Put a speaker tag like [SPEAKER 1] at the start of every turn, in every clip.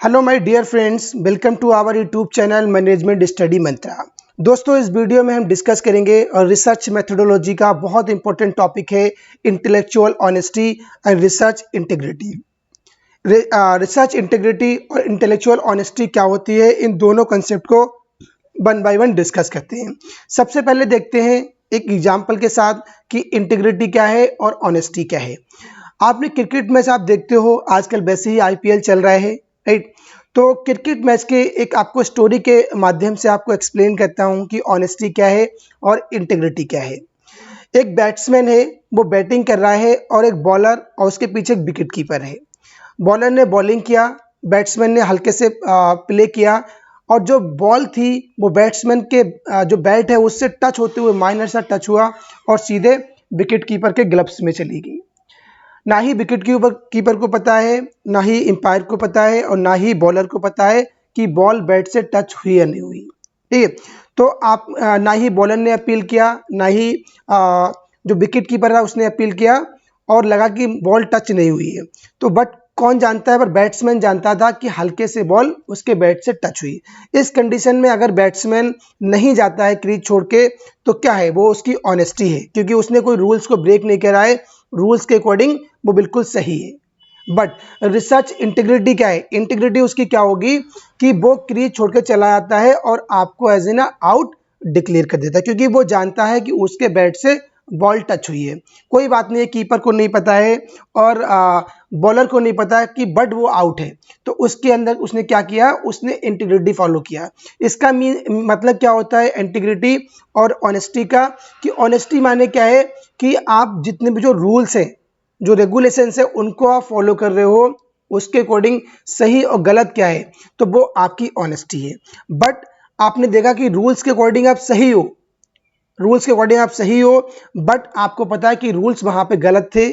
[SPEAKER 1] Hello my dear friends, welcome to our YouTube channel Management Study Mantra. दोस्तों, इस video में हम डिस्कस करेंगे और रिसर्च मेथोडोलॉजी का बहुत इंपॉर्टेंट टॉपिक है intellectual honesty and research integrity. Research integrity और इंटेलेक्चुअल ऑनेस्टी क्या होती है, इन दोनों कंसेप्ट को वन बाय वन डिस्कस करते हैं। सबसे पहले देखते हैं एक एग्जाम्पल के साथ कि इंटीग्रिटी क्या है और ऑनेस्टी क्या है। आपने क्रिकेट मैच आप देखते हो, आजकल वैसे ही आईपीएल चल रहा है, राइट। तो क्रिकेट मैच के एक आपको स्टोरी के माध्यम से आपको एक्सप्लेन करता हूं कि ऑनेस्टी क्या है और इंटीग्रिटी क्या है। एक बैट्समैन है, वो बैटिंग कर रहा है और एक बॉलर और उसके पीछे एक विकेट कीपर है। बॉलर ने बॉलिंग किया, बैट्समैन ने हल्के से प्ले किया और जो बॉल थी वो बैट्समैन के जो बैट है उससे टच होते हुए माइनर सा टच हुआ और सीधे विकेट कीपर के ग्लव्स में चली गई। ना ही विकेट कीपर को पता है, ना ही एम्पायर को पता है और ना ही बॉलर को पता है कि बॉल बैट से टच हुई या नहीं हुई। ठीक है, तो आप ना ही बॉलर ने अपील किया, ना ही जो विकेट कीपर है उसने अपील किया और लगा कि बॉल टच नहीं हुई है। तो बट कौन जानता है, पर बैट्समैन जानता था कि हल्के से बॉल उसके बैट से टच हुई। इस कंडीशन में अगर बैट्समैन नहीं जाता है क्रीज छोड़ के, तो क्या है, वो उसकी ऑनेस्टी है, क्योंकि उसने कोई रूल्स को ब्रेक नहीं करा है, रूल्स के अकॉर्डिंग वो बिल्कुल सही है। बट रिसर्च इंटीग्रिटी क्या है, इंटीग्रिटी उसकी क्या होगी कि वो क्रीज छोड़ के चला जाता है और आपको एज एन आउट डिक्लेयर कर देता है, क्योंकि वो जानता है कि उसके बैट से बॉल टच हुई है। कोई बात नहीं है, कीपर को नहीं पता है और बॉलर को नहीं पता है कि बट वो आउट है, तो उसके अंदर उसने क्या किया, उसने इंटीग्रिटी फॉलो किया। इसका मतलब क्या होता है इंटीग्रिटी और ऑनेस्टी का, कि ऑनेस्टी माने क्या है कि आप जितने भी जो रूल्स हैं, जो रेगुलेशंस है, उनको आप फॉलो कर रहे हो, उसके अकॉर्डिंग सही और गलत क्या है, तो वो आपकी ऑनेस्टी है। बट आपने देखा कि रूल्स के अकॉर्डिंग आप सही हो, रूल्स के अकॉर्डिंग आप सही हो, बट आपको पता है कि रूल्स वहां पे गलत थे,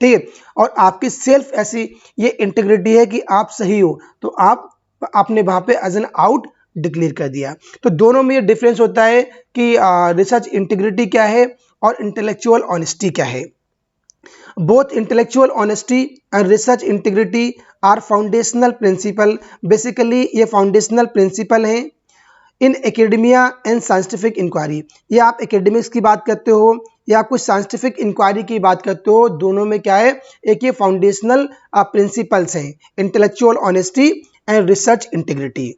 [SPEAKER 1] ठीक है, और आपकी सेल्फ ऐसी ये इंटीग्रिटी है कि आप सही हो, तो आपने वहां पे एज एन आउट डिक्लेयर कर दिया। तो दोनों में ये डिफरेंस होता है कि रिसर्च इंटीग्रिटी क्या है और इंटेलेक्चुअल ऑनेस्टी क्या है। Both intellectual honesty and research integrity are foundational principle। Basically ये फाउंडेशनल प्रिंसिपल हैं इन एकेडमिया एंड साइंटिफिक इंक्वायरी। ये आप एकेडमिक्स की बात करते हो या कुछ साइंटिफिक इंक्वायरी की बात करते हो, दोनों में क्या है, एक ये फाउंडेशनल प्रिंसिपल्स हैं, intellectual honesty and research integrity.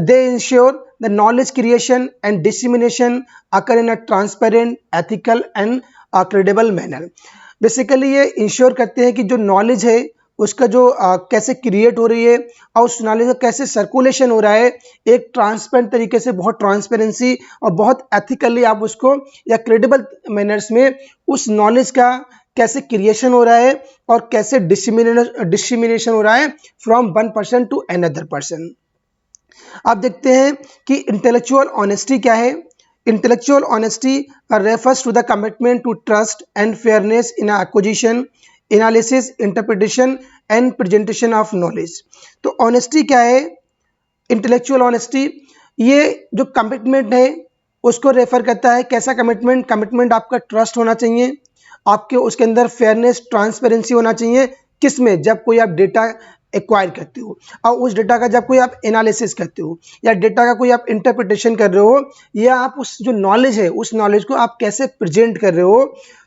[SPEAKER 1] They ensure the knowledge creation and dissemination occur in a transparent, ethical and credible manner। Basically ये इंश्योर करते हैं कि जो नॉलेज है उसका जो कैसे क्रिएट हो रही है और उस नॉलेज का कैसे सर्कुलेशन हो रहा है, एक ट्रांसपेरेंट तरीके से, बहुत ट्रांसपेरेंसी और बहुत एथिकली आप उसको या क्रेडिबल मैनर्स में उस नॉलेज का कैसे क्रिएशन हो रहा है और कैसे डिस्ट्रीमिनेशन हो रहा है from one person to another person. आप देखते हैं कि इंटेलेक्चुअल ऑनेस्टी क्या है। Intellectual honesty refers to the commitment to trust and fairness in acquisition, analysis, interpretation and presentation of knowledge. तो ऑनेस्टी क्या है, इंटेलेक्चुअल ऑनेस्टी, ये जो कमिटमेंट है उसको रेफर करता है। कैसा कमिटमेंट, कमिटमेंट आपका ट्रस्ट होना चाहिए, आपके उसके अंदर फेयरनेस, ट्रांसपेरेंसी होना चाहिए। किस में, जब कोई आप डेटा एक्वायर करते हो और उस डेटा का जब कोई आप एनालिसिस करते हो या डेटा का कोई आप इंटरप्रिटेशन कर रहे हो, या आप उस जो नॉलेज है उस नॉलेज को आप कैसे प्रेजेंट कर रहे हो,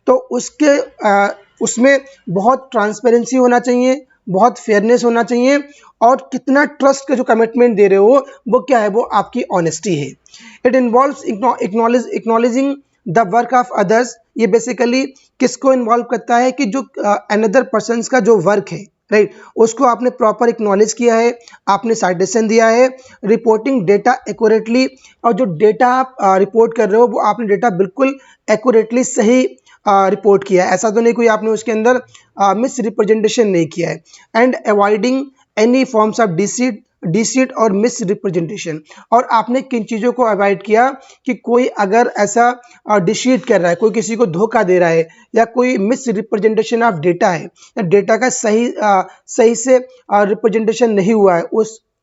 [SPEAKER 1] तो उसके उसमें बहुत ट्रांसपेरेंसी होना चाहिए, बहुत फेयरनेस होना चाहिए और कितना ट्रस्ट का जो कमिटमेंट दे रहे हो वो क्या है, वो आपकी ऑनेस्टी है। It involves acknowledging the work of others. ये बेसिकली किसको इन्वॉल्व करता है कि जो अनदर पर्सन का जो वर्क है, राइट, उसको आपने प्रॉपर एक्नॉलेज किया है, आपने साइटेशन दिया है, रिपोर्टिंग डेटा एक्यूरेटली, और जो डेटा आप रिपोर्ट कर रहे हो वो आपने डेटा बिल्कुल एक्यूरेटली सही रिपोर्ट किया है, ऐसा तो नहीं कोई आपने उसके अंदर मिस रिप्रेजेंटेशन नहीं किया है। And avoiding any forms of deceit और मिस रिप्रेजेंटेशन, और आपने किन चीज़ों को अवॉइड किया कि कोई अगर ऐसा डिसीट कर रहा है, कोई किसी को धोखा दे रहा है या कोई मिस रिप्रेजेंटेशन ऑफ डेटा है या डेटा का सही से रिप्रेजेंटेशन नहीं हुआ है,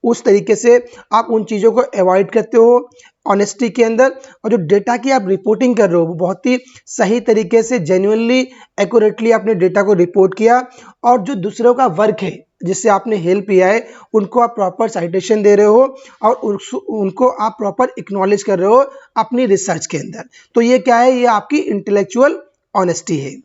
[SPEAKER 1] उस तरीके से आप उन चीज़ों को अवॉइड करते हो। ऑनेस्टी के अंदर, और जो डेटा की आप रिपोर्टिंग कर रहे हो वो बहुत ही सही तरीके से जेन्युइनली एक्यूरेटली आपने डेटा को रिपोर्ट किया, और जो दूसरों का वर्क है जिससे आपने हेल्प किया है उनको आप प्रॉपर साइटेशन दे रहे हो और उनको आप प्रॉपर एक्नॉलेज कर रहे हो अपनी रिसर्च के अंदर। तो ये क्या है, ये आपकी इंटेलेक्चुअल ऑनेस्टी है।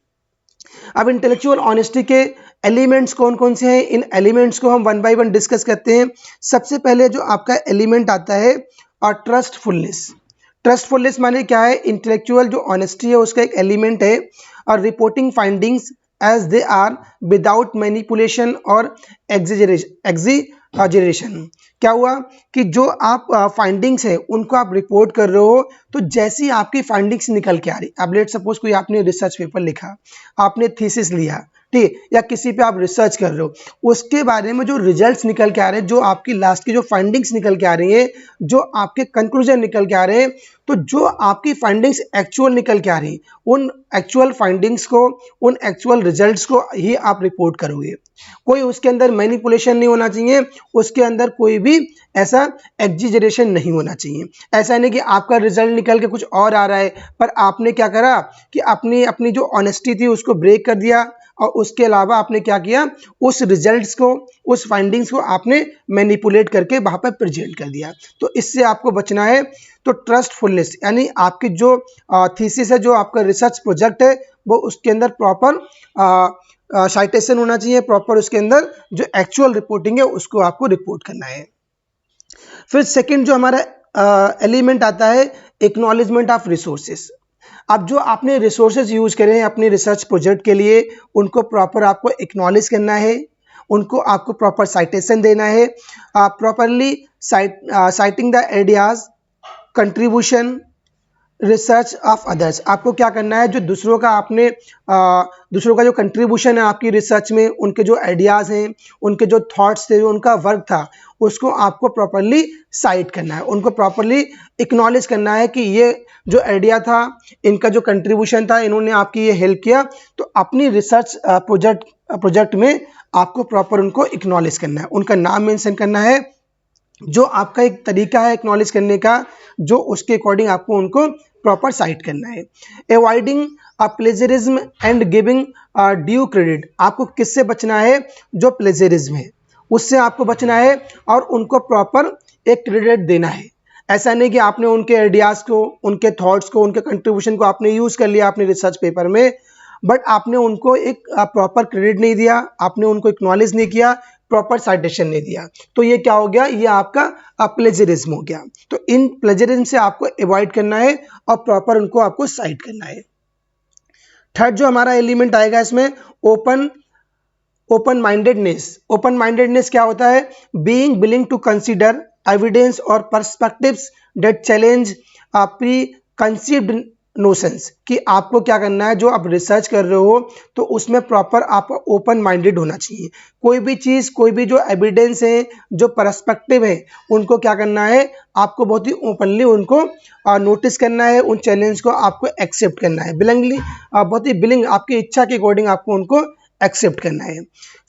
[SPEAKER 1] अब इंटेलेक्चुअल ऑनेस्टी के एलिमेंट्स कौन कौन से हैं, इन एलिमेंट्स को हम वन बाय वन डिस्कस करते हैं। सबसे पहले जो आपका एलिमेंट आता है ट्रस्टफुलनेस। ट्रस्टफुलनेस माने क्या है, इंटेलेक्चुअल जो ऑनेस्टी है उसका एक एलिमेंट है, और reporting findings as they are without manipulation और एग्जीजरेशन। क्या हुआ कि जो आप फाइंडिंग्स है उनको आप रिपोर्ट कर रहे हो, तो जैसी आपकी फाइंडिंग्स निकल के आ रही, अब लेट सपोज कोई आपने रिसर्च पेपर लिखा, आपने थीसिस लिया, ठीक है, या किसी पे आप रिसर्च कर रहे हो, उसके बारे में जो रिजल्ट्स निकल के आ रहे हैं, जो आपकी लास्ट की जो फाइंडिंग्स निकल के आ रही हैं, जो आपके कंक्लूजन निकल के आ रहे हैं, तो जो आपकी फाइंडिंग्स एक्चुअल निकल के आ रही, उन एक्चुअल फाइंडिंग्स को, उन एक्चुअल रिजल्ट्स को ही आप रिपोर्ट करोगे। कोई उसके अंदर मैनिपुलेशन नहीं होना चाहिए, उसके अंदर कोई भी ऐसा एग्जीजरेशन नहीं होना चाहिए। ऐसा नहीं कि आपका रिजल्ट निकल के कुछ और आ रहा है, पर आपने क्या करा कि अपनी अपनी जो ऑनेस्टी थी उसको ब्रेक कर दिया, और उसके अलावा आपने क्या किया, उस रिजल्ट्स को, उस फाइंडिंग्स को आपने मैनिपुलेट करके वहाँ पर प्रेजेंट कर दिया। तो इससे आपको बचना है। तो ट्रस्टफुलनेस यानी आपकी जो थीसिस है, जो आपका रिसर्च प्रोजेक्ट है, वो उसके अंदर प्रॉपर साइटेशन होना चाहिए, प्रॉपर उसके अंदर जो एक्चुअल रिपोर्टिंग है उसको आपको रिपोर्ट करना है। फिर सेकंड जो हमारा एलिमेंट आता है, एक्नॉलेजमेंट ऑफ रिसोर्सेज। अब जो आपने रिसोर्सेज यूज करे हैं अपने रिसर्च प्रोजेक्ट के लिए, उनको प्रॉपर आपको एक्नॉलेज करना है, उनको आपको प्रॉपर साइटेशन देना है, properly citing the ideas, contribution, research of others. आपको क्या करना है, जो दूसरों का आपने दूसरों का जो कंट्रीब्यूशन है आपकी रिसर्च में, उनके जो आइडियाज़ हैं, उनके जो थॉट्स थे, जो उनका वर्क था, उसको आपको प्रॉपरली साइट करना है, उनको प्रॉपरली एक्नॉलेज करना है कि ये जो आइडिया था, इनका जो कंट्रीब्यूशन था, इन्होंने आपकी ये हेल्प किया। तो अपनी रिसर्च प्रोजेक्ट में आपको प्रॉपर उनको एक्नॉलेज करना है, उनका नाम मेंशन करना है, जो आपका एक तरीका है एक्नॉलेज करने का, जो उसके अकॉर्डिंग आपको उनको प्रॉपर साइट करना है। Avoiding plagiarism and giving due credit. आपको किससे बचना है, जो प्लेजरिज्म है उससे आपको बचना है, और उनको प्रॉपर एक क्रेडिट देना है। ऐसा नहीं कि आपने उनके आइडियाज़ को, उनके थॉट्स को, उनके कंट्रीब्यूशन को आपने यूज़ कर लिया अपने रिसर्च पेपर में, बट आपने उनको एक प्रॉपर क्रेडिट नहीं दिया, आपने उनको एक्नॉलेज नहीं किया, प्रॉपर साइटेशन नहीं दिया। तो ये क्या हो गया, ये आपका प्लेजरिज्म हो गया। तो इन प्लेजरिज्म से आपको अवॉइड करना है और प्रॉपर उनको आपको साइट करना है। थर्ड जो हमारा एलिमेंट आएगा इसमें, ओपन माइंडेडनेस। ओपन माइंडेडनेस क्या होता है, being willing to consider evidence और perspectives that challenge preconceived notions. कि आपको क्या करना है, जो आप रिसर्च कर रहे हो तो उसमें प्रॉपर आप ओपन माइंडेड होना चाहिए। कोई भी चीज़, कोई भी जो एविडेंस है, जो पर्सपेक्टिव है, उनको क्या करना है, आपको बहुत ही ओपनली उनको नोटिस करना है, उन चैलेंज को आपको एक्सेप्ट करना है, बिलिंगली, बहुत ही बिलिंग, आपकी इच्छा के अकॉर्डिंग आपको उनको एक्सेप्ट करना है।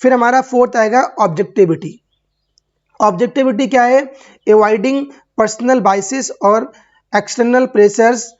[SPEAKER 1] फिर हमारा फोर्थ आएगा ऑब्जेक्टिविटी। ऑब्जेक्टिविटी क्या है, अवॉइडिंग पर्सनल बाइसेस और external pressures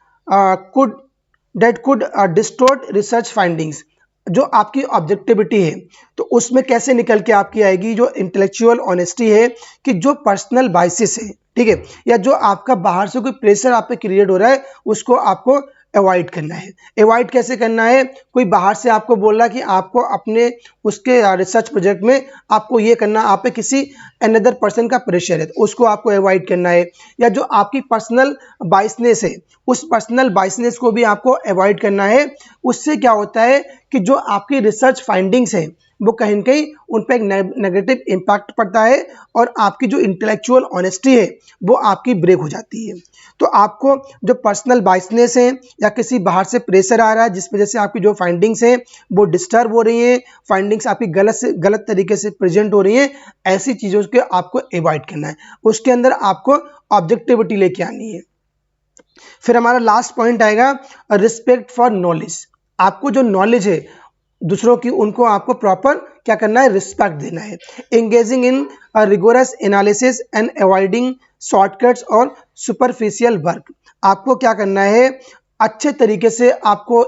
[SPEAKER 1] that could distort research findings. जो आपकी ऑब्जेक्टिविटी है तो उसमें कैसे निकल के आपकी आएगी, जो इंटेलेक्चुअल ऑनेस्टी है, कि जो पर्सनल बाइसेस है, ठीक है, या जो आपका बाहर से कोई प्रेशर आप पे क्रिएट हो रहा है, उसको आपको अवॉइड करना है। अवॉइड कैसे करना है, कोई बाहर से आपको बोल रहा कि आपको अपने उसके रिसर्च प्रोजेक्ट में आपको ये करना, आप पे किसी अनदर पर्सन का प्रेशर है, तो उसको आपको अवॉइड करना है। या जो आपकी पर्सनल बाइसनेस है, उस पर्सनल बाइसनेस को भी आपको अवॉइड करना है। उससे क्या होता है कि जो आपकी रिसर्च फाइंडिंग्स है वो कहीं न कहीं उन पर एक नेगेटिव इम्पैक्ट पड़ता है, और आपकी जो इंटेलेक्चुअल ऑनेस्टी है वो आपकी ब्रेक हो जाती है। तो आपको जो पर्सनल बाइसनेस है, या किसी बाहर से प्रेशर आ रहा है जिस वजह से आपकी जो फाइंडिंग्स हैं वो डिस्टर्ब हो रही हैं, फाइंडिंग्स आपकी गलत तरीके से प्रेजेंट हो रही हैं, ऐसी चीज़ों के आपको अवॉइड करना है। उसके अंदर आपको ऑब्जेक्टिविटी लेके आनी है। फिर हमारा लास्ट पॉइंट आएगा रिस्पेक्ट फॉर नॉलेज। आपको जो नॉलेज है दूसरों की उनको आपको प्रॉपर क्या करना है, रिस्पेक्ट देना है। Engaging in rigorous analysis and avoiding shortcuts और सुपरफिशियल वर्क। आपको क्या करना है, अच्छे तरीके से आपको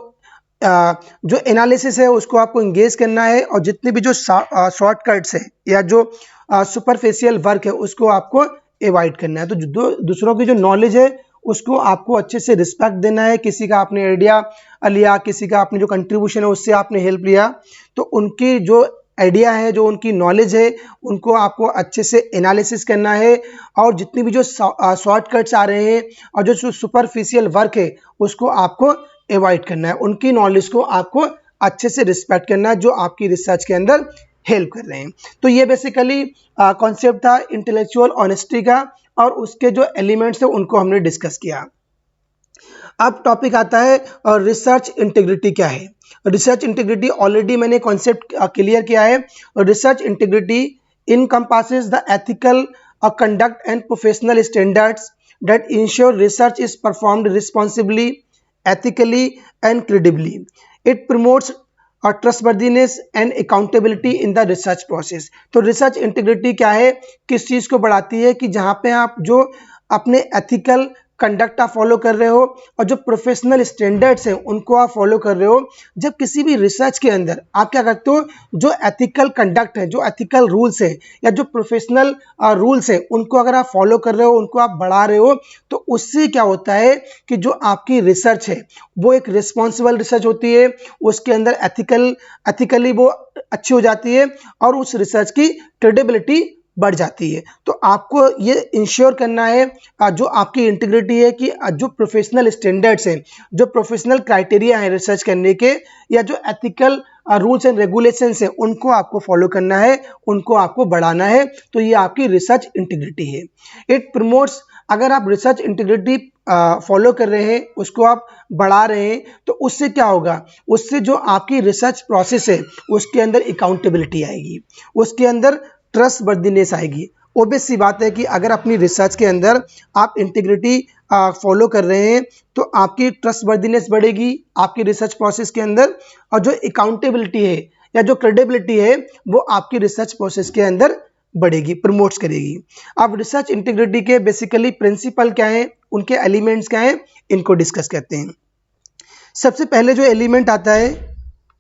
[SPEAKER 1] जो एनालिसिस है उसको आपको इंगेज करना है, और जितने भी जो शॉर्टकट्स है या जो सुपरफिशियल वर्क है उसको आपको अवॉइड करना है। तो दूसरों की जो नॉलेज है उसको आपको अच्छे से रिस्पेक्ट देना है। किसी का आपने आइडिया लिया, किसी का आपने जो कंट्रीब्यूशन है उससे आपने हेल्प लिया, तो उनकी जो आइडिया है, जो उनकी नॉलेज है, उनको आपको अच्छे से एनालिसिस करना है। और जितनी भी जो शॉर्टकट्स आ रहे हैं और जो सुपरफिशियल वर्क है उसको आपको अवॉइड करना है। उनकी नॉलेज को आपको अच्छे से रिस्पेक्ट करना है जो आपकी रिसर्च के अंदर हेल्प कर रहे हैं। तो ये बेसिकली कॉन्सेप्ट था इंटेलेक्चुअल ऑनेस्टी का, और उसके जो एलिमेंट्स है उनको हमने डिस्कस किया। अब टॉपिक आता है रिसर्च इंटीग्रिटी क्या है। रिसर्च इंटीग्रिटी ऑलरेडी मैंने कॉन्सेप्ट क्लियर किया है। Research integrity encompasses the ethical conduct and professional standards that ensure research is performed responsibly, ethically and credibly. It promotes trustworthiness and accountability in the research process. तो research integrity क्या है, किस चीज़ को बढ़ाती है कि जहाँ पे आप जो अपने एथिकल कंडक्ट आप फॉलो कर रहे हो और जो प्रोफेशनल स्टैंडर्ड्स हैं उनको आप फॉलो कर रहे हो। जब किसी भी रिसर्च के अंदर आप क्या करते हो, जो एथिकल कंडक्ट है, जो एथिकल रूल्स है या जो प्रोफेशनल रूल्स है उनको अगर आप फॉलो कर रहे हो, उनको आप बढ़ा रहे हो, तो उससे क्या होता है कि जो आपकी रिसर्च है वो एक रिस्पॉन्सिबल रिसर्च होती है, उसके अंदर एथिकली वो अच्छी हो जाती है और उस रिसर्च की क्रेडिबिलिटी बढ़ जाती है। तो आपको ये इंश्योर करना है जो आपकी इंटीग्रिटी है कि जो प्रोफेशनल स्टैंडर्ड्स हैं, जो प्रोफेशनल क्राइटेरिया है रिसर्च करने के, या जो एथिकल रूल्स एंड रेगुलेशंस हैं उनको आपको फॉलो करना है, उनको आपको बढ़ाना है। तो ये आपकी रिसर्च इंटीग्रिटी है। इट प्रमोट्स, अगर आप रिसर्च इंटीग्रिटी फॉलो कर रहे हैं, उसको आप बढ़ा रहे हैं, तो उससे क्या होगा, उससे जो आपकी रिसर्च प्रोसेस है उसके अंदर अकाउंटेबिलिटी आएगी, उसके अंदर ट्रस्ट वर्दीनेस आएगी। ओबियस सी बात है कि अगर अपनी रिसर्च के अंदर आप इंटीग्रिटी फॉलो कर रहे हैं तो आपकी ट्रस्ट वर्दीनेस बढ़ेगी आपकी रिसर्च प्रोसेस के अंदर, और जो अकाउंटेबिलिटी है या जो क्रेडिबिलिटी है वो आपकी रिसर्च प्रोसेस के अंदर बढ़ेगी, प्रमोट्स करेगी। अब रिसर्च इंटीग्रिटी के बेसिकली प्रिंसिपल क्या हैं, उनके एलिमेंट्स क्या हैं, इनको डिस्कस करते हैं। सबसे पहले जो एलिमेंट आता है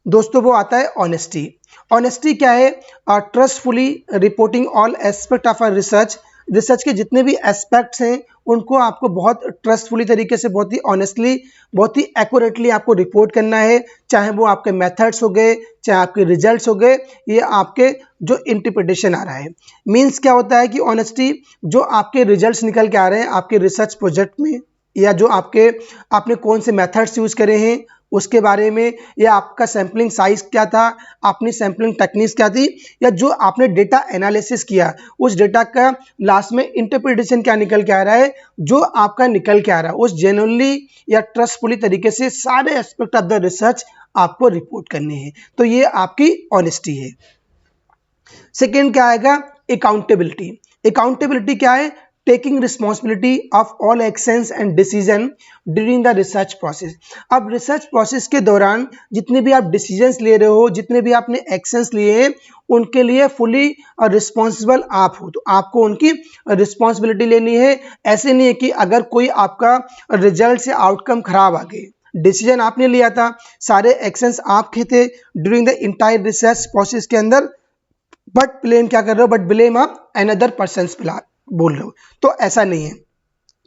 [SPEAKER 1] दोस्तों वो आता है ऑनेस्टी। ऑनेस्टी क्या है, trustfully reporting all aspect of a research. Research के जितने भी एस्पेक्ट्स हैं उनको आपको बहुत ट्रस्टफुली तरीके से, बहुत ही ऑनेस्टली, बहुत ही एक्यूरेटली आपको रिपोर्ट करना है। चाहे वो आपके मेथड्स हो गए, चाहे आपके रिजल्ट्स हो गए, ये आपके जो इंटरप्रिटेशन आ रहा है। मीन्स क्या होता है कि ऑनेस्टी, जो आपके रिजल्ट्स निकल के आ रहे हैं आपके रिसर्च प्रोजेक्ट में, या जो आपने कौन से मेथड्स यूज़ करे हैं उसके बारे में, या आपका सैम्पलिंग साइज क्या था, आपने सैम्पलिंग टेक्निक्स क्या थी, या जो आपने डेटा एनालिसिस किया उस डेटा का लास्ट में इंटरप्रिटेशन क्या निकल के आ रहा है, जो आपका निकल के आ रहा है उस जेन्युइनली या ट्रस्टफुली तरीके से सारे एस्पेक्ट ऑफ द रिसर्च आपको रिपोर्ट करने हैं। तो ये आपकी ऑनेस्टी है। सेकेंड क्या आएगा, अकाउंटेबिलिटी। अकाउंटेबिलिटी क्या है, taking responsibility of all actions and decision during the research process. अब रिसर्च प्रोसेस के दौरान जितने भी आप डिसीजंस ले रहे हो, जितने भी आपने एक्शंस लिए हैं, उनके लिए फुली रिस्पॉन्सिबल आप हो, तो आपको उनकी रिस्पॉन्सिबिलिटी लेनी है। ऐसे नहीं है कि अगर कोई आपका रिजल्ट से आउटकम खराब आ गए, डिसीजन आपने लिया था, सारे एक्शंस आपके थे during the entire research process के अंदर, बट ब्लेम क्या कर रहे हो, बट ब्लेम आप अनदर पर्सन बोल रहे हो, तो ऐसा नहीं है।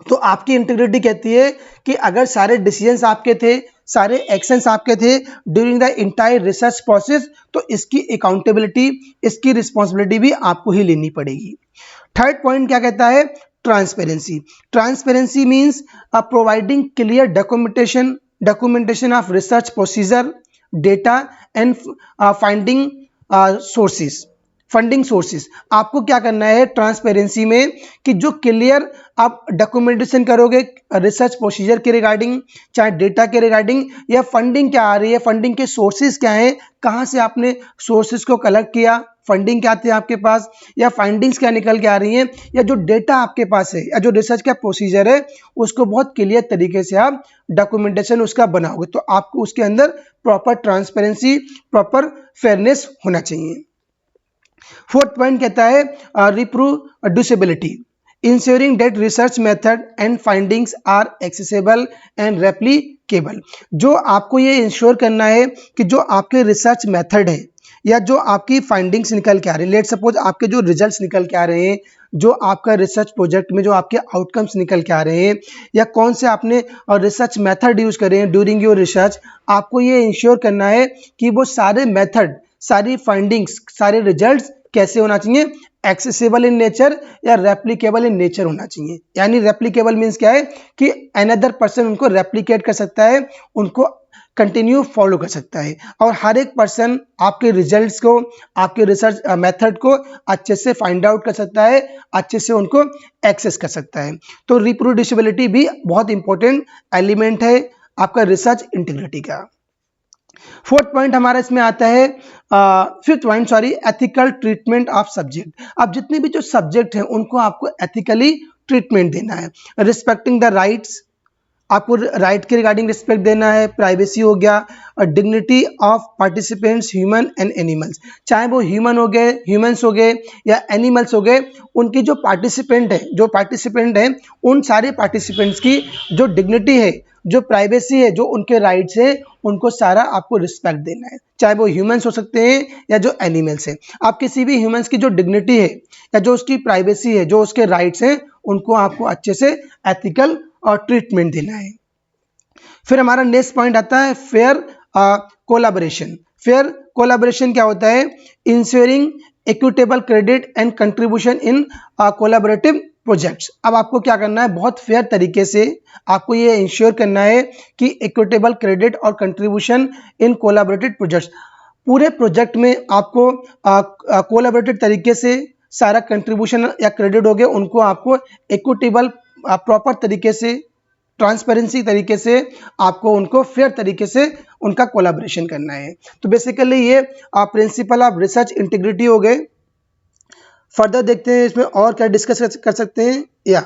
[SPEAKER 1] तो आपकी इंटीग्रिटी कहती है कि अगर सारे डिसीजंस आपके थे, सारे एक्शंस आपके थे during the entire research process, तो इसकी अकाउंटेबिलिटी, इसकी रिस्पॉन्सिबिलिटी भी आपको ही लेनी पड़ेगी। थर्ड पॉइंट क्या कहता है, transparency. Transparency means providing clear documentation of research procedure, data and finding sources funding sources, आपको क्या करना है ट्रांसपेरेंसी में कि जो क्लियर आप डॉक्यूमेंटेशन करोगे रिसर्च प्रोसीजर के रिगार्डिंग, चाहे डेटा के रिगार्डिंग, या फंडिंग क्या आ रही है, फंडिंग के सोर्सेज क्या हैं, कहाँ से आपने सोर्सेज को कलेक्ट किया, फंडिंग क्या थे आपके पास, या फाइंडिंग्स क्या निकल के आ रही हैं, या जो डेटा आपके पास है या जो रिसर्च का प्रोसीजर है उसको बहुत क्लियर तरीके से आप डॉक्यूमेंटेशन उसका बनाओगे, तो आपको उसके अंदर प्रॉपर ट्रांसपेरेंसी, प्रॉपर फेयरनेस होना चाहिए। फोर्थ पॉइंट कहता है reproducibility, ensuring that research method and findings are accessible and replicable. जो आपको ये इंश्योर करना है कि जो आपके रिसर्च मेथड है या जो आपकी फाइंडिंग्स निकल के आ रही है, लेट सपोज आपके जो रिजल्ट्स निकल के आ रहे हैं, जो आपका रिसर्च प्रोजेक्ट में जो आपके आउटकम्स निकल के आ रहे हैं, या कौन से आपने रिसर्च मेथड यूज करे हैं ड्यूरिंग योर रिसर्च, आपको ये इंश्योर करना है कि वो सारे मेथड, सारी फाइंडिंग्स, सारे रिजल्ट्स कैसे होना चाहिए, एक्सेसिबल इन नेचर या रेप्लिकेबल इन नेचर होना चाहिए। यानी रेप्लिकेबल मीन्स क्या है कि अनदर पर्सन उनको रेप्लिकेट कर सकता है, उनको कंटिन्यू फॉलो कर सकता है, और हर एक पर्सन आपके रिजल्ट्स को, आपके रिसर्च मेथड को अच्छे से फाइंड आउट कर सकता है, अच्छे से उनको एक्सेस कर सकता है। तो रिप्रोड्यूसिबिलिटी भी बहुत इंपॉर्टेंट एलिमेंट है आपका रिसर्च इंटीग्रिटी का। फोर्थ पॉइंट हमारा इसमें आता है, fifth point sorry, ethical treatment of subject. अब जितने भी जो सब्जेक्ट हैं उनको आपको एथिकली ट्रीटमेंट देना है, रिस्पेक्टिंग द राइट्स, आपको राइट के रिगार्डिंग रिस्पेक्ट देना है, प्राइवेसी हो गया, और dignity of participants human and animals, चाहे वो ह्यूमंस हो गए या एनिमल्स हो गए, उनकी जो पार्टिसिपेंट हैं उन सारे पार्टिसिपेंट्स की जो डिग्निटी है, जो प्राइवेसी है, जो उनके राइट्स हैं, उनको सारा आपको रिस्पेक्ट देना है, चाहे वो ह्यूमंस हो सकते हैं या जो एनिमल्स हैं। आप किसी भी ह्यूमंस की जो डिग्निटी है या जो उसकी प्राइवेसी है, जो उसके राइट्स हैं, उनको आपको अच्छे से एथिकल और ट्रीटमेंट देना है। फिर हमारा नेक्स्ट पॉइंट आता है फेयर कोलैबोरेशन। फेयर कोलैबोरेशन क्या होता है, ensuring equitable credit and contribution in collaborative projects. अब आपको क्या करना है, बहुत फेयर तरीके से आपको ये इंश्योर करना है कि इक्विटेबल क्रेडिट और कंट्रीब्यूशन इन कोलैबोरेटिव प्रोजेक्ट्स, पूरे प्रोजेक्ट में आपको कोलैबोरेटिव तरीके से सारा कंट्रीब्यूशन या क्रेडिट हो गए, उनको आपको इक्विटेबल प्रॉपर तरीके से, ट्रांसपेरेंसी तरीके से आपको उनको फेयर तरीके से उनका कोलैबोरेशन करना है। तो बेसिकली ये प्रिंसिपल ऑफ रिसर्च इंटीग्रिटी हो गए। फर्दर देखते हैं इसमें और क्या डिस्कस कर सकते हैं। या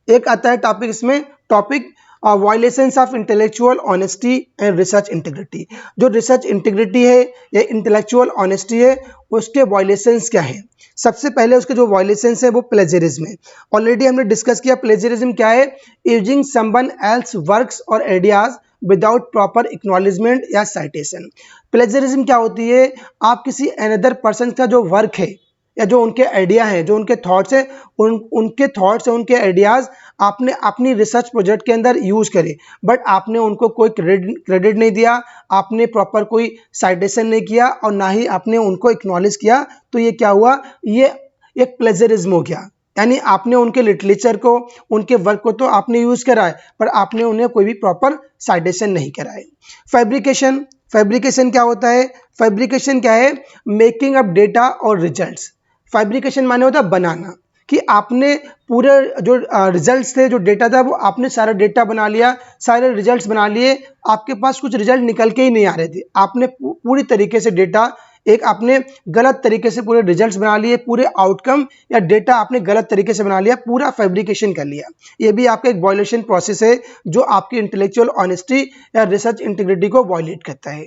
[SPEAKER 1] एक आता है टॉपिक, इसमें topic violations of intellectual honesty and research integrity. जो रिसर्च इंटीग्रिटी है या इंटेलेक्चुअल ऑनेस्टी है, उसके वायलेशंस क्या है। सबसे पहले उसके जो वायलेशंस है वो प्लेजरिज्म है। ऑलरेडी हमने डिस्कस किया प्लेजरिज्म क्या है, यूजिंग समवन एल्स वर्क्स और आइडियाज विदाउट प्रॉपर एक्नॉलेजमेंट या साइटेशन। प्लेजरिज्म क्या होती है, आप किसी अनदर पर्सन का जो वर्क है या जो उनके आइडिया हैं, जो उनके थॉट्स हैं, उनके थॉट्स हैं, उनके आइडियाज़ आपने अपनी रिसर्च प्रोजेक्ट के अंदर यूज़ करे, बट आपने उनको कोई क्रेडिट नहीं दिया, आपने प्रॉपर कोई साइटेशन नहीं किया, और ना ही आपने उनको एक्नॉलेज किया। तो ये क्या हुआ, ये एक प्लेजरिज्म हो गया। यानी आपने उनके लिटरेचर को, उनके वर्क को तो आपने यूज़ करा है, पर आपने उन्हें कोई भी प्रॉपर साइटेशन नहीं करा है। फैब्रिकेशन क्या होता है, फैब्रिकेशन क्या है, मेकिंग अप डेटा और रिजल्ट्स। फैब्रिकेशन माने होता है बनाना, कि आपने पूरे जो रिजल्ट्स थे, जो डेटा था, वो आपने सारा डेटा बना लिया, सारे रिजल्ट्स बना लिए, आपके पास कुछ रिजल्ट निकल के ही नहीं आ रहे थे, आपने पूरी तरीके से डेटा, एक आपने गलत तरीके से पूरे रिजल्ट्स बना लिए, पूरे आउटकम या डेटा आपने गलत तरीके से बना लिया, पूरा फैब्रिकेशन कर लिया। ये भी आपका एक वायलेशन प्रोसेस है जो आपकी इंटेलेक्चुअल ऑनेस्टी या रिसर्च इंटीग्रिटी को वायलेट करता है।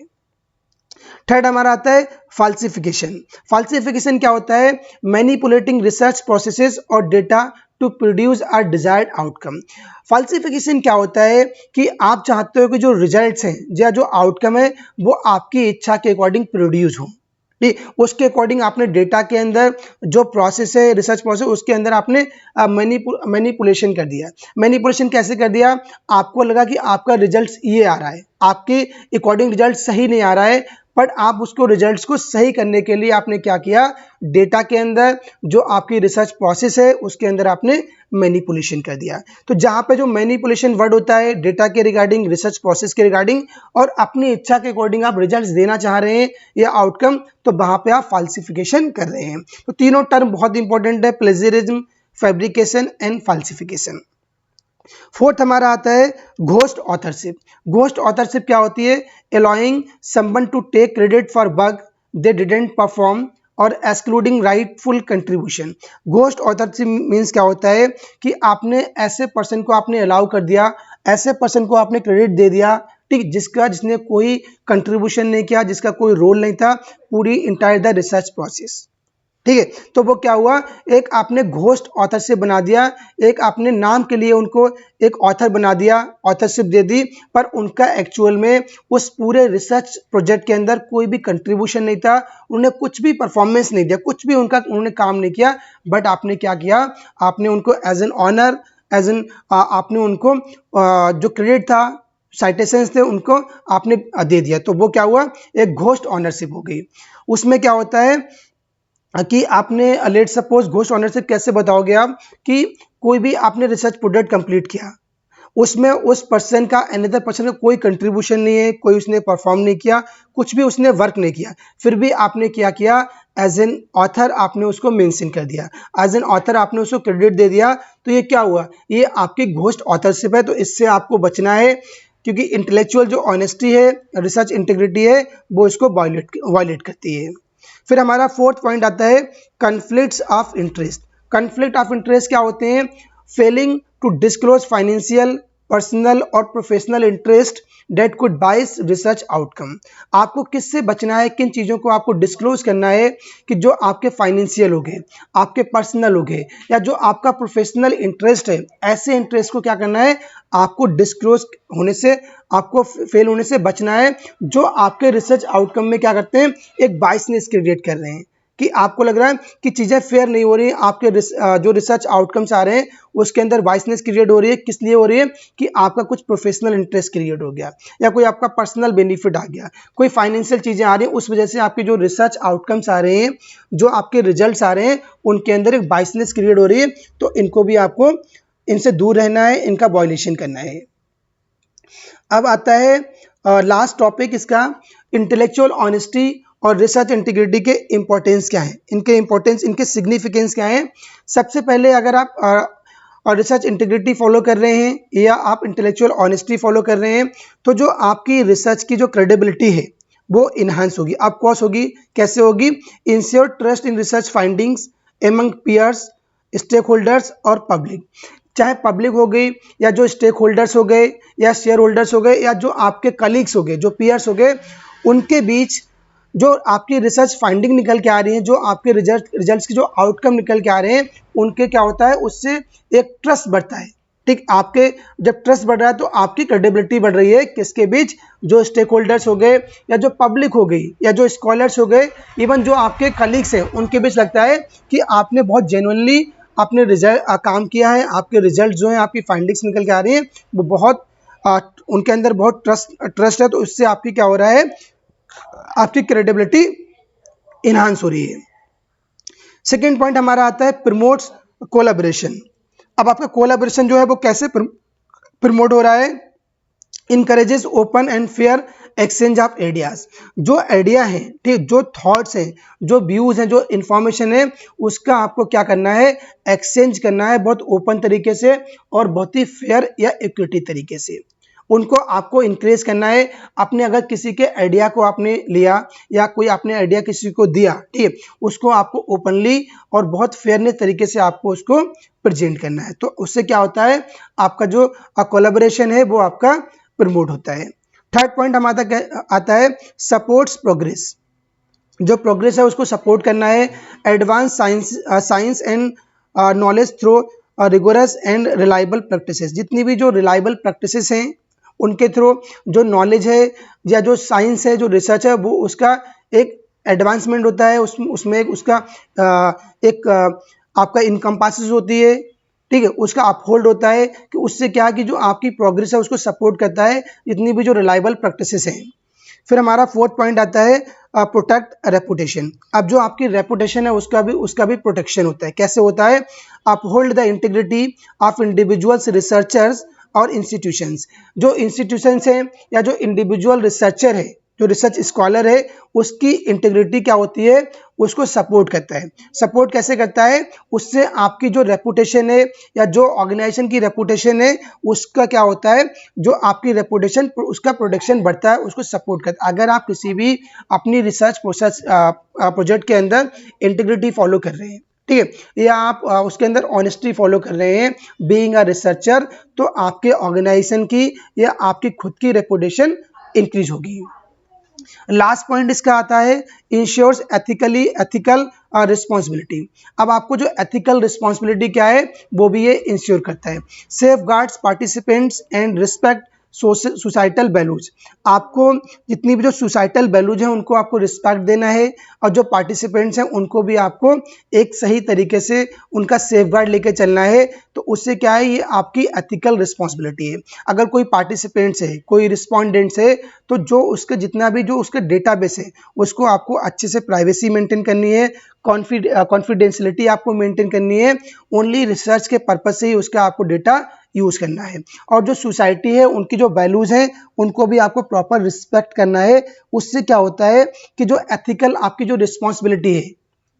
[SPEAKER 1] थर्ड हमारा आता है फाल्सिफिकेशन। फाल्सिफिकेशन क्या होता है, मैनिपुलेटिंग रिसर्च प्रोसेसेस और data to produce a desired outcome. Falsification क्या होता है कि आप चाहते हो कि जो रिजल्ट्स हैं या जो आउटकम है वो आपकी इच्छा के अकॉर्डिंग प्रोड्यूस हो, ठीक, उसके अकॉर्डिंग आपने डेटा के अंदर जो प्रोसेस है, रिसर्च प्रोसेस, उसके अंदर आपने मैनिपुलेशन कर दिया। मैनिपुलेशन कैसे कर दिया, आपको लगा कि आपका रिजल्ट ये आ रहा है, आपके अकॉर्डिंग रिजल्ट सही नहीं आ रहा है, बट आप उसको रिजल्ट्स को सही करने के लिए आपने क्या किया, डेटा के अंदर जो आपकी रिसर्च प्रोसेस है उसके अंदर आपने मैनिपुलेशन कर दिया। तो जहाँ पे जो मैनिपुलेशन वर्ड होता है डेटा के रिगार्डिंग, रिसर्च प्रोसेस के रिगार्डिंग और अपनी इच्छा के अकॉर्डिंग आप रिजल्ट्स देना चाह रहे हैं या आउटकम, तो वहाँ पे आप फाल्सिफिकेशन कर रहे हैं। तो तीनों टर्म बहुत इंपॉर्टेंट है, प्लेजरिज्म, फैब्रिकेशन एंड फाल्सिफिकेशन। फोर्थ हमारा आता है घोस्ट ऑथरशिप। घोस्ट ऑथरशिप क्या होती है, allowing someone to take credit for work they didn't perform और excluding rightful contribution. Ghost authorship means क्या होता है कि आपने ऐसे पर्सन को आपने अलाउ कर दिया, ऐसे पर्सन को आपने क्रेडिट दे दिया, ठीक, जिसने कोई कंट्रीब्यूशन नहीं किया, जिसका कोई रोल नहीं था पूरी इंटायर द रिसर्च प्रोसेस, ठीक है। तो वो क्या हुआ, एक आपने घोस्ट ऑथर से बना दिया, एक आपने नाम के लिए उनको एक ऑथर बना दिया, ऑथरशिप दे दी, पर उनका एक्चुअल में उस पूरे रिसर्च प्रोजेक्ट के अंदर कोई भी कंट्रीब्यूशन नहीं था, उन्होंने कुछ भी परफॉर्मेंस नहीं दिया, कुछ भी उनका उन्होंने काम नहीं किया। बट आपने क्या किया, आपने उनको as an honour, as an आपने उनको जो क्रेडिट था, साइटेशंस थे, उनको आपने दे दिया। तो वो क्या हुआ, एक घोस्ट ऑनरशिप हो गई। उसमें क्या होता है कि आपने लेट सपोज घोस्ट ऑनरशिप कैसे बताओगे आप, कि कोई भी आपने रिसर्च प्रोजेक्ट कंप्लीट किया, उसमें उस पर्सन का अनदर पर्सन का कोई कंट्रीब्यूशन नहीं है, कोई उसने परफॉर्म नहीं किया, कुछ भी उसने वर्क नहीं किया, फिर भी आपने क्या किया, एज एन ऑथर आपने उसको मेंशन कर दिया, एज एन ऑथर आपने उसको क्रेडिट दे दिया। तो ये क्या हुआ, ये आपकी घोस्ट ऑथरशिप है। तो इससे आपको बचना है, क्योंकि इंटेलेक्चुअल जो ऑनेस्टी है, रिसर्च इंटीग्रिटी है, वो इसको वायलेट करती है। फिर हमारा फोर्थ पॉइंट आता है conflicts of interest. Conflict of interest क्या होते हैं, failing to disclose financial, personal और professional interest that could bias research outcome. आपको किससे बचना है, किन चीज़ों को आपको डिस्क्लोज करना है कि जो आपके फाइनेंशियल हो गए, आपके पर्सनल हो गए, या जो आपका प्रोफेशनल इंटरेस्ट है, ऐसे इंटरेस्ट को क्या करना है, आपको डिस्क्लोज होने से, आपको फेल होने से बचना है, जो आपके रिसर्च आउटकम में क्या करते हैं, एक बाइसनेस क्रिएट कर रहे हैं, कि आपको लग रहा है कि चीज़ें फेयर नहीं हो रही, आपके जो रिसर्च आउटकम्स आ रहे हैं उसके अंदर बाइसनेस क्रिएट हो रही है। किस लिए हो रही है, कि आपका कुछ प्रोफेशनल इंटरेस्ट क्रिएट हो गया, या कोई आपका पर्सनल बेनिफिट आ गया, कोई फाइनेंशियल चीज़ें आ रही हैं, उस वजह से आपके जो रिसर्च आउटकम्स आ रहे हैं, जो आपके रिजल्ट्स आ रहे हैं, उनके अंदर एक बाइसनेस क्रिएट हो रही है। तो इनको भी आपको, इनसे दूर रहना है, इनका वायलेशन करना है। अब आता है लास्ट टॉपिक इसका, इंटेलेक्चुअल ऑनेस्टी और रिसर्च इंटीग्रिटी के इंपॉर्टेंस क्या है, इनके इंपॉर्टेंस, इनके सिग्निफिकेंस क्या है। सबसे पहले अगर आप रिसर्च इंटीग्रिटी फॉलो कर रहे हैं या आप इंटेलेक्चुअल ऑनेस्टी फॉलो कर रहे हैं, तो जो आपकी रिसर्च की जो क्रेडिबिलिटी है वो इन्हांस होगी। अब कॉस होगी, कैसे होगी, ensure trust in research findings among peers, stakeholders और पब्लिक। चाहे पब्लिक हो गई, या जो स्टेक होल्डर्स हो गए, या शेयर होल्डर्स हो गए, या जो आपके कलीग्स हो गए, जो पीयर्स हो गए, उनके बीच जो आपकी रिसर्च फाइंडिंग निकल के आ रही है, जो आपके रिजल्ट्स के जो आउटकम निकल के आ रहे हैं, उनके क्या होता है, उससे एक ट्रस्ट बढ़ता है। ठीक, आपके जब ट्रस्ट बढ़ रहा है तो आपकी क्रेडिबिलिटी बढ़ रही है, किसके बीच, जो स्टेक होल्डर्स हो गए, या जो पब्लिक हो गई, या जो स्कॉलर्स हो गए, इवन जो आपके कलीग्स हैं, उनके बीच लगता है कि आपने बहुत जेन्युइनली आपने रिजल्ट काम किया है, आपके रिजल्ट जो हैं, आपकी फाइंडिंग्स निकल के आ रही हैं, वो बहुत उनके अंदर बहुत ट्रस्ट है। तो इससे आपकी क्या हो रहा है, आपकी क्रेडिबिलिटी इनहांस हो रही है। सेकेंड पॉइंट हमारा आता है प्रमोट्स कोलैबोरेशन। अब आपका कोलैबोरेशन जो है वो कैसे प्रमोट हो रहा है, encourages open and fair exchange of ideas. जो आइडिया है, ठीक, जो थॉट्स हैं, जो व्यूज हैं, जो इंफॉर्मेशन है, उसका आपको क्या करना है, एक्सचेंज करना है, बहुत ओपन तरीके से और बहुत ही फेयर या इक्विटी तरीके से। उनको आपको इंक्रेज करना है। आपने अगर किसी के आइडिया को आपने लिया, या कोई आपने आइडिया किसी को दिया, ठीक है, उसको आपको ओपनली और बहुत फेयरनेस तरीके से आपको उसको प्रेजेंट करना है। तो उससे क्या होता है, आपका जो कोलैबोरेशन है वो आपका प्रमोट होता है। थर्ड पॉइंट हमारा आता है सपोर्ट्स प्रोग्रेस। जो प्रोग्रेस है उसको सपोर्ट करना है। Advance science and knowledge through rigorous and reliable practices. जितनी भी जो रिलायबल प्रैक्टिसेस हैं, उनके थ्रू जो नॉलेज है, या जो साइंस है, जो रिसर्च है, वो उसका एक एडवांसमेंट होता है, उसमें एक उसका एक आपका इनकम्पासिस होती है, ठीक है, उसका अपहोल्ड होता है, कि उससे क्या कि जो आपकी प्रोग्रेस है उसको सपोर्ट करता है, जितनी भी जो रिलायबल प्रैक्टिसेस हैं। फिर हमारा फोर्थ पॉइंट आता है प्रोटेक्ट रेपुटेशन। अब जो आपकी रेपुटेशन है उसका भी प्रोटेक्शन होता है। कैसे होता है? Uphold the integrity of individuals researchers और इंस्टीट्यूशंस। जो इंस्टीट्यूशंस हैं या जो इंडिविजुअल रिसर्चर है, जो रिसर्च स्कॉलर है, उसकी इंटीग्रिटी क्या होती है? उसको सपोर्ट करता है। सपोर्ट कैसे करता है? उससे आपकी जो रेपुटेशन है या जो ऑर्गेनाइजेशन की रेपुटेशन है उसका क्या होता है? जो आपकी रेपुटेशन उसका प्रोडक्शन बढ़ता है, उसको सपोर्ट करता है। अगर आप किसी भी अपनी रिसर्च प्रोजेक्ट के अंदर इंटीग्रिटी फॉलो कर रहे हैं, ठीक है, या आप उसके अंदर ऑनेस्टी फॉलो कर रहे हैं बीइंग अ रिसर्चर, तो आपके ऑर्गेनाइजेशन की या आपकी खुद की रेपुटेशन इंक्रीज होगी। लास्ट पॉइंट इसका आता है इंश्योर्स एथिकल रिस्पॉन्सिबिलिटी। अब आपको जो एथिकल रिस्पॉन्सिबिलिटी क्या है वो भी ये इंश्योर करता है। Safe guards participants and respect societal values. आपको जितनी भी जो सोसाइटल वैल्यूज हैं उनको आपको रिस्पेक्ट देना है, और जो पार्टिसिपेंट्स हैं उनको भी आपको एक सही तरीके से उनका सेफ गार्ड लेके चलना है। तो उससे क्या है, ये आपकी एथिकल रिस्पॉन्सिबिलिटी है। अगर कोई पार्टिसिपेंट्स है, कोई रिस्पॉन्डेंट्स है, तो जो उसके जितना भी जो उसका डेटाबेस है उसको आपको अच्छे से प्राइवेसी मेंटेन करनी है, कॉन्फिडेंशियलिटी आपको मेंटेन करनी है। ओनली रिसर्च के पर्पज से ही उसका आपको डेटा यूज करना है। और जो सोसाइटी है उनकी जो वैल्यूज हैं उनको भी आपको प्रॉपर रिस्पेक्ट करना है। उससे क्या होता है कि जो एथिकल आपकी जो रिस्पॉन्सिबिलिटी है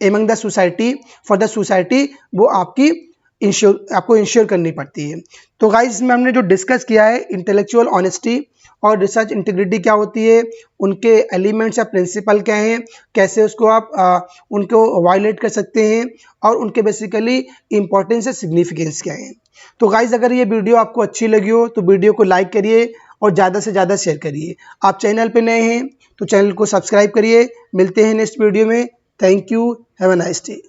[SPEAKER 1] among the society, for the society, वो आपको इंश्योर करनी पड़ती है। तो गाइस इसमें हमने जो डिस्कस किया है इंटेलेक्चुअल ऑनेस्टी और रिसर्च इंटीग्रिटी क्या होती है, उनके एलिमेंट्स या प्रिंसिपल क्या हैं, कैसे उसको आप उनको वायलेट कर सकते हैं, और उनके बेसिकली इंपॉर्टेंस या सिग्निफिकेंस क्या है। तो गाइज अगर ये वीडियो आपको अच्छी लगी हो तो वीडियो को लाइक करिए और ज़्यादा से ज़्यादा शेयर करिए। आप चैनल पे नए हैं तो चैनल को सब्सक्राइब करिए। मिलते हैं नेक्स्ट वीडियो में। Thank you, have a nice day.